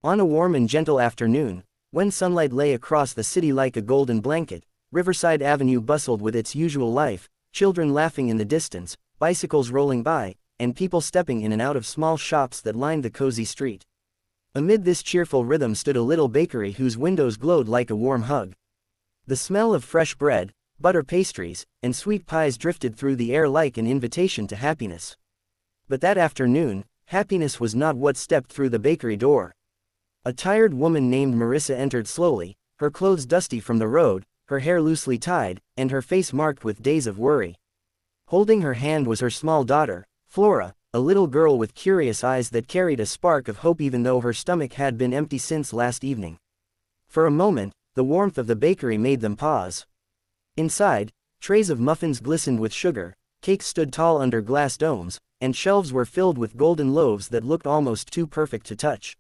On a warm and gentle afternoon, when sunlight lay across the city like a golden blanket, Riverside Avenue bustled with its usual life, children laughing in the distance, bicycles rolling by, and people stepping in and out of small shops that lined the cozy street. Amid this cheerful rhythm stood a little bakery whose windows glowed like a warm hug. The smell of fresh bread, butter pastries, and sweet pies drifted through the air like an invitation to happiness. But that afternoon, happiness was not what stepped through the bakery door. A tired woman named Marissa entered slowly, her clothes dusty from the road, her hair loosely tied, and her face marked with days of worry. Holding her hand was her small daughter, Flora, a little girl with curious eyes that carried a spark of hope even though her stomach had been empty since last evening. For a moment, the warmth of the bakery made them pause. Inside, trays of muffins glistened with sugar, cakes stood tall under glass domes, and shelves were filled with golden loaves that looked almost too perfect to touch.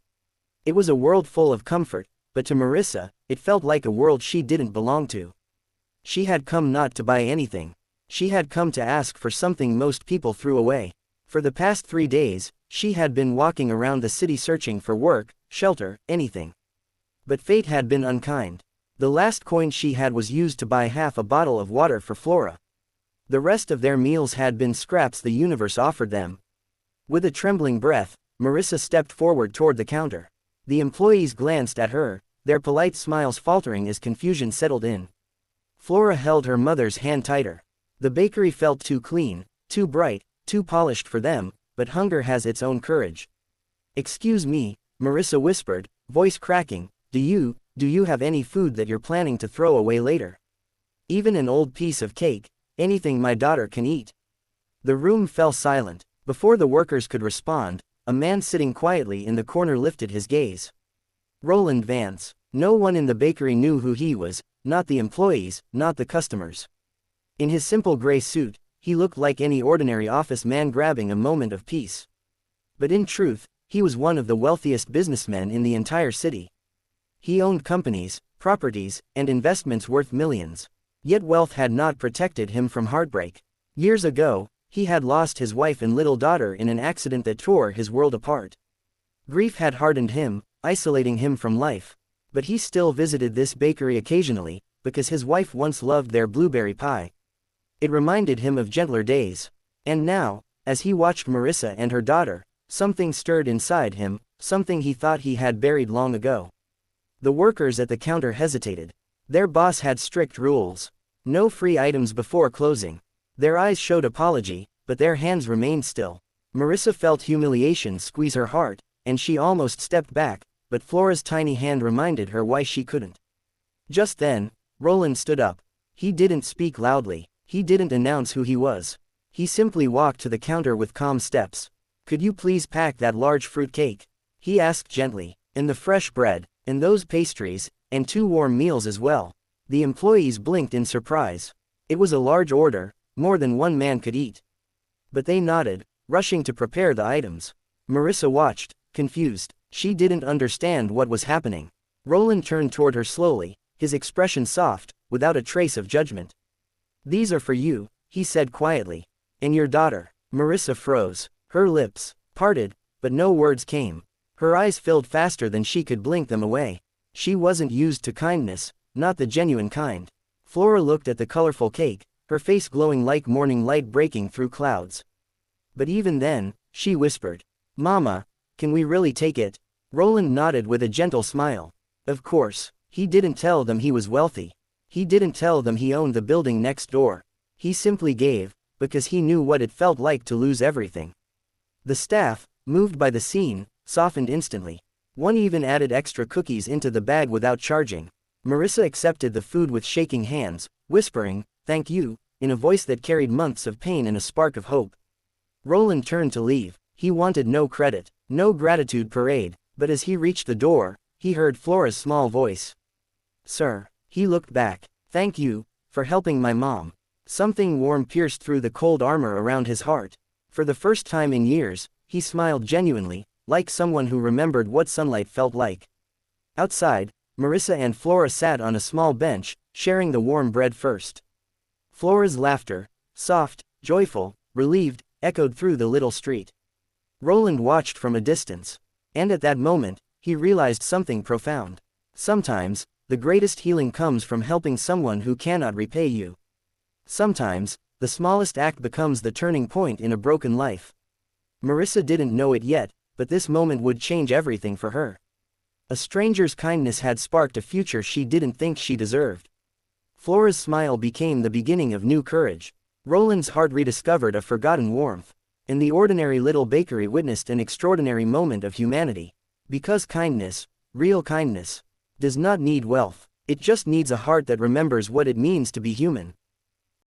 It was a world full of comfort, but to Marissa, it felt like a world she didn't belong to. She had come not to buy anything. She had come to ask for something most people threw away. For the past 3 days, she had been walking around the city searching for work, shelter, anything. But fate had been unkind. The last coin she had was used to buy half a bottle of water for Flora. The rest of their meals had been scraps the universe offered them. With a trembling breath, Marissa stepped forward toward the counter. The employees glanced at her, their polite smiles faltering as confusion settled in. Flora held her mother's hand tighter. The bakery felt too clean, too bright, too polished for them, but hunger has its own courage. "Excuse me," Marissa whispered, voice cracking, Do you have any food that you're planning to throw away later? Even an old piece of cake, anything my daughter can eat." The room fell silent. Before the workers could respond, a man sitting quietly in the corner lifted his gaze. Roland Vance. No one in the bakery knew who he was, not the employees, not the customers. In his simple gray suit, he looked like any ordinary office man grabbing a moment of peace. But in truth, he was one of the wealthiest businessmen in the entire city. He owned companies, properties, and investments worth millions. Yet wealth had not protected him from heartbreak. Years ago, he had lost his wife and little daughter in an accident that tore his world apart. Grief had hardened him, isolating him from life. But he still visited this bakery occasionally, because his wife once loved their blueberry pie. It reminded him of gentler days. And now, as he watched Marissa and her daughter, something stirred inside him, something he thought he had buried long ago. The workers at the counter hesitated. Their boss had strict rules. No free items before closing. Their eyes showed apology, but their hands remained still. Marissa felt humiliation squeeze her heart, and she almost stepped back, but Flora's tiny hand reminded her why she couldn't. Just then, Roland stood up. He didn't speak loudly. He didn't announce who he was. He simply walked to the counter with calm steps. "Could you please pack that large fruit cake?" he asked gently. "And the fresh bread, and those pastries, and 2 warm meals as well." The employees blinked in surprise. It was a large order, more than one man could eat. But they nodded, rushing to prepare the items. Marissa watched, confused. She didn't understand what was happening. Roland turned toward her slowly, his expression soft, without a trace of judgment. "These are for you," he said quietly. "And your daughter." Marissa froze. Her lips parted, but no words came. Her eyes filled faster than she could blink them away. She wasn't used to kindness, not the genuine kind. Flora looked at the colorful cake, her face glowing like morning light breaking through clouds. But even then, she whispered, "Mama, can we really take it?" Roland nodded with a gentle smile. Of course. He didn't tell them he was wealthy. He didn't tell them he owned the building next door. He simply gave, because he knew what it felt like to lose everything. The staff, moved by the scene, softened instantly. One even added extra cookies into the bag without charging. Marissa accepted the food with shaking hands, whispering, "Thank you," in a voice that carried months of pain and a spark of hope. Roland turned to leave. He wanted no credit, no gratitude parade, but as he reached the door, he heard Flora's small voice. "Sir." He looked back. "Thank you, for helping my mom." Something warm pierced through the cold armor around his heart. For the first time in years, he smiled genuinely, like someone who remembered what sunlight felt like. Outside, Marissa and Flora sat on a small bench, sharing the warm bread first. Flora's laughter, soft, joyful, relieved, echoed through the little street. Roland watched from a distance. And at that moment, he realized something profound. Sometimes, the greatest healing comes from helping someone who cannot repay you. Sometimes, the smallest act becomes the turning point in a broken life. Marissa didn't know it yet, but this moment would change everything for her. A stranger's kindness had sparked a future she didn't think she deserved. Flora's smile became the beginning of new courage. Roland's heart rediscovered a forgotten warmth. And the ordinary little bakery witnessed an extraordinary moment of humanity. Because kindness, real kindness, does not need wealth. It just needs a heart that remembers what it means to be human.